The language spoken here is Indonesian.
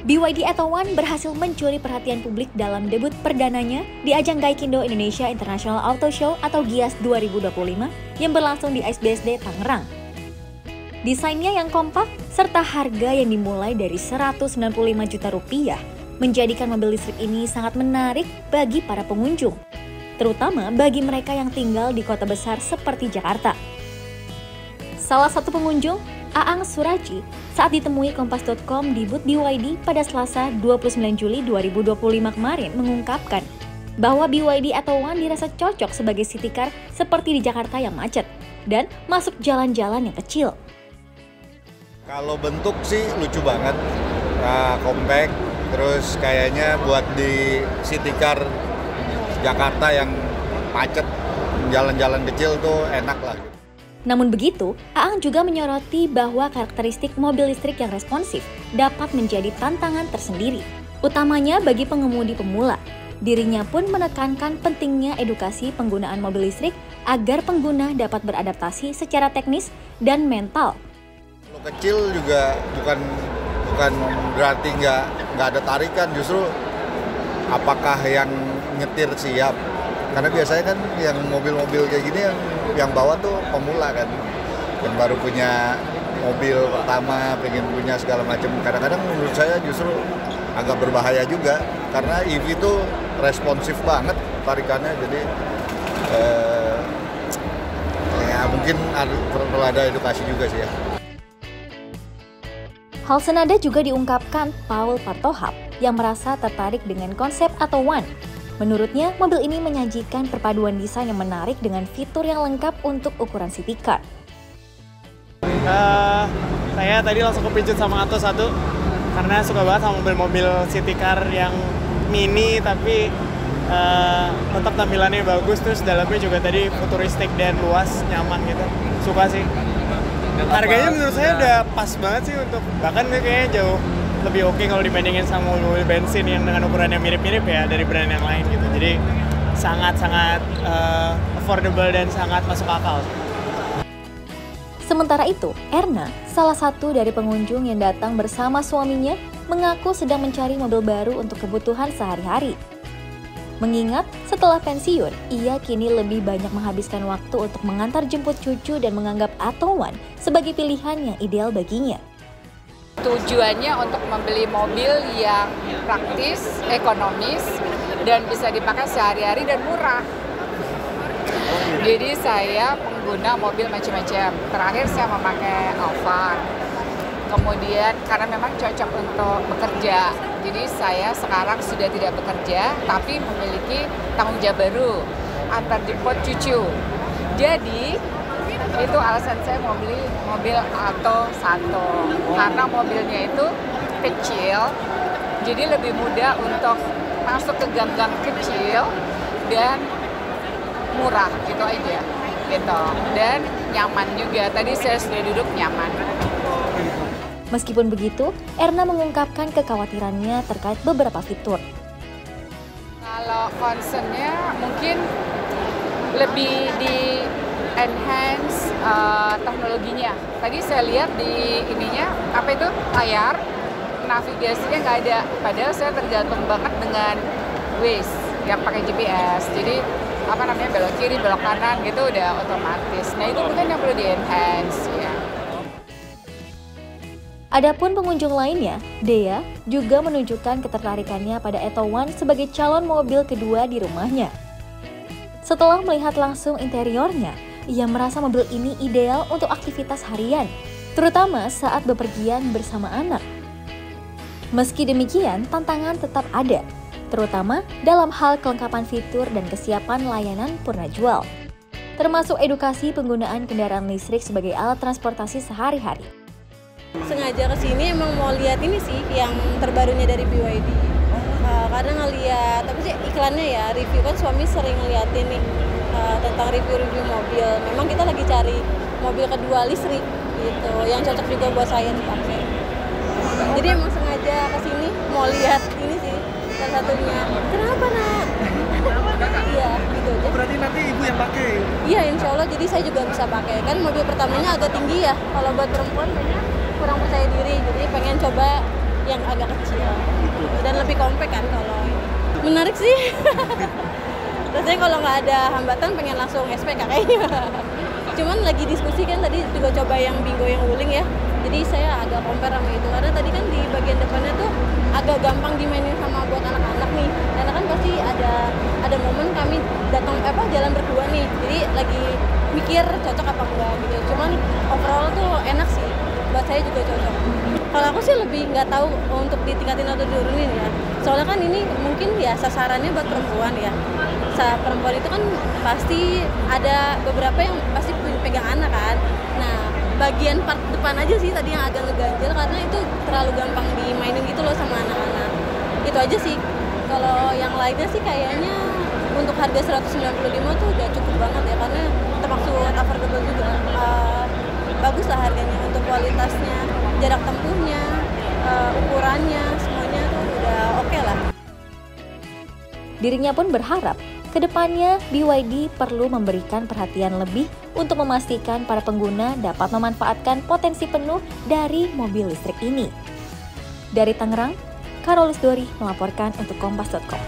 BYD Atto One berhasil mencuri perhatian publik dalam debut perdananya di ajang Gaikindo Indonesia International Auto Show atau GIAS 2025 yang berlangsung di ISBSD Tangerang. Desainnya yang kompak serta harga yang dimulai dari Rp195 juta menjadikan mobil listrik ini sangat menarik bagi para pengunjung, terutama bagi mereka yang tinggal di kota besar seperti Jakarta. Salah satu pengunjung, Aang Suraji, saat ditemui Kompas.com di booth BYD pada Selasa 29 Juli 2025 kemarin mengungkapkan bahwa BYD Atto One dirasa cocok sebagai city car seperti di Jakarta yang macet dan masuk jalan-jalan yang kecil. Kalau bentuk sih lucu banget, compact, terus kayaknya buat di city car Jakarta yang macet, jalan-jalan kecil tuh enak lah. Namun begitu, Aang juga menyoroti bahwa karakteristik mobil listrik yang responsif dapat menjadi tantangan tersendiri, utamanya bagi pengemudi pemula. Dirinya pun menekankan pentingnya edukasi penggunaan mobil listrik agar pengguna dapat beradaptasi secara teknis dan mental. Kalau kecil juga bukan berarti nggak ada tarikan, justru apakah yang nyetir siap. Karena biasanya kan yang mobil-mobil kayak gini yang bawa tuh pemula kan, yang baru punya mobil pertama, pengen punya segala macam. Kadang-kadang menurut saya justru agak berbahaya juga, karena EV tuh responsif banget tarikannya, jadi ya mungkin perlu ada edukasi juga sih ya. Hal senada juga diungkapkan Paul Partohap yang merasa tertarik dengan konsep Atto One. Menurutnya, mobil ini menyajikan perpaduan desain yang menarik dengan fitur yang lengkap untuk ukuran city car. Saya tadi langsung kepicut sama Atto 1 karena suka banget sama mobil-mobil city car yang mini tapi tetap tampilannya bagus, terus dalamnya juga tadi futuristik dan luas, nyaman gitu. Suka sih. Harganya menurut saya udah pas banget sih, untuk bahkan kayaknya jauh lebih oke kalau dibandingin sama mobil bensin yang dengan ukuran yang mirip-mirip ya dari brand yang lain gitu. Jadi sangat-sangat affordable dan sangat masuk akal. Sementara itu, Erna, salah satu dari pengunjung yang datang bersama suaminya, mengaku sedang mencari mobil baru untuk kebutuhan sehari-hari. Mengingat setelah pensiun, ia kini lebih banyak menghabiskan waktu untuk mengantar jemput cucu dan menganggap Atto One sebagai pilihan yang ideal baginya. Tujuannya untuk membeli mobil yang praktis, ekonomis, dan bisa dipakai sehari-hari dan murah. Jadi saya pengguna mobil macam-macam. Terakhir saya memakai Alphard. Kemudian karena memang cocok untuk bekerja. Jadi saya sekarang sudah tidak bekerja, tapi memiliki tanggung jawab baru, antar jemput cucu. Jadi itu alasan saya mau beli mobil Atto 1, karena mobilnya itu kecil, jadi lebih mudah untuk masuk ke gang-gang kecil dan murah gitu aja, gitu. Dan nyaman juga. Tadi saya sudah duduk nyaman. Meskipun begitu, Erna mengungkapkan kekhawatirannya terkait beberapa fitur. Kalau concernnya mungkin lebih di enhance teknologinya. Tadi saya lihat di ininya, apa itu, layar, navigasinya nggak ada. Padahal saya tergantung banget dengan Waze yang pakai GPS. Jadi belok kiri, belok kanan gitu udah otomatis. Nah itu mungkin yang perlu di enhance ya. Adapun pengunjung lainnya, Dea juga menunjukkan ketertarikannya pada Atto One sebagai calon mobil kedua di rumahnya. Setelah melihat langsung interiornya, ia merasa mobil ini ideal untuk aktivitas harian, terutama saat bepergian bersama anak. Meski demikian, tantangan tetap ada, terutama dalam hal kelengkapan fitur dan kesiapan layanan purna jual, termasuk edukasi penggunaan kendaraan listrik sebagai alat transportasi sehari-hari. Sengaja kesini emang mau lihat ini sih yang terbarunya dari BYD. Karena ngeliat, tapi sih iklannya ya, review kan suami sering ngeliatin nih tentang review-review mobil. Memang kita lagi cari mobil kedua listrik gitu, yang cocok juga buat saya dipakai. Jadi emang sengaja kesini mau lihat ini sih, salah satunya. Kenapa nak? Iya, gitu aja. Berarti nanti ibu yang pakai? Iya, insya Allah. Jadi saya juga bisa pakai. Kan mobil pertamanya agak tinggi ya, kalau buat perempuan kayaknya kurang percaya diri. Jadi pengen coba yang agak kecil dan lebih compact kan kalau ini. Menarik sih. Rasanya kalau nggak ada hambatan pengen langsung SPK kayaknya. Cuman lagi diskusi kan tadi juga coba yang Bingo yang Wuling ya. Jadi saya agak compare sama itu karena tadi kan di bagian depannya tuh agak gampang dimainin sama buat anak-anak nih. Karena kan pasti ada momen kami datang jalan berdua nih. Jadi lagi mikir cocok apa enggak gitu. Cuman overall tuh enak sih. Buat saya juga cocok. Kalau aku sih lebih nggak tahu untuk ditingkatin atau diurunin ya. Soalnya kan ini mungkin ya sasarannya buat perempuan ya. Perempuan itu kan pasti ada beberapa yang pasti pegang anak kan. Nah, bagian part depan aja sih tadi yang agak ngeganjel karena itu terlalu gampang dimainin gitu loh sama anak-anak. Itu aja sih. Kalau yang lainnya sih kayaknya untuk harga 195 tuh udah cukup banget ya karena termasuk affordable juga. Bagus lah harganya untuk kualitasnya, jarak tempuhnya, ukurannya, semuanya tuh udah oke lah. Dirinya pun berharap kedepannya BYD perlu memberikan perhatian lebih untuk memastikan para pengguna dapat memanfaatkan potensi penuh dari mobil listrik ini. Dari Tangerang, Carolus Dori melaporkan untuk Kompas.com.